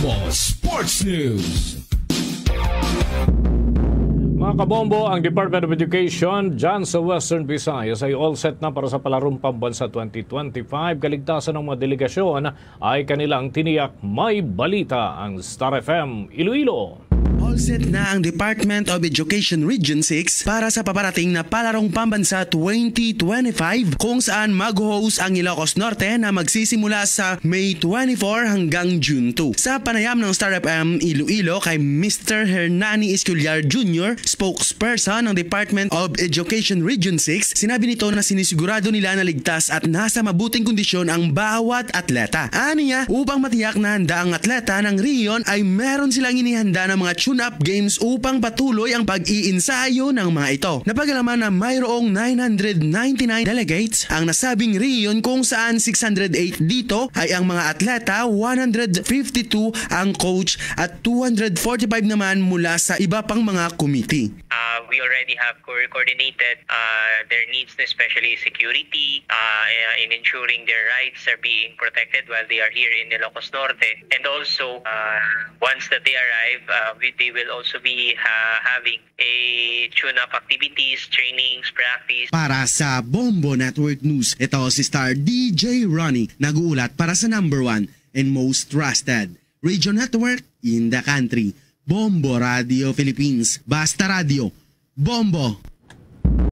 Bombo Sports News. Mga kabombo, ang Department of Education dyan sa Western Visayas ay all set na para sa palarong pambansa 2025. Kaligtasan ng mga delegasyon ay kanilang tiniyak. May balita ang Star FM Iloilo. All set na ang Department of Education Region 6 para sa paparating na Palarong Pambansa 2025 kung saan mag-host ang Ilocos Norte na magsisimula sa May 24 hanggang June 2. Sa panayam ng Star FM Iloilo kay Mr. Hernani Esculiar Jr., spokesperson ng Department of Education Region 6, sinabi nito na sinisigurado nila na ligtas at nasa mabuting kondisyon ang bawat atleta. Aniya, upang matiyak na handa ang atleta ng region ay meron silang inihanda ng mga tune-up games upang patuloy ang pag-iinsayo ng mga ito. Napagalaman na mayroong 999 delegates ang nasabing region kung saan 608 dito ay ang mga atleta, 152 ang coach at 245 naman mula sa iba pang mga committee. We already have coordinated their needs, especially security, in ensuring their rights are being protected while they are here in Ilocos Norte. And also, once that they arrive, they will also be having a tune-up activities, trainings, practice. Para sa Bombo Network News, ito si Star DJ Ronnie, nag-uulat para sa number 1 and most trusted radio network in the country. Bombo Radio Philippines. Basta Radio. Bombo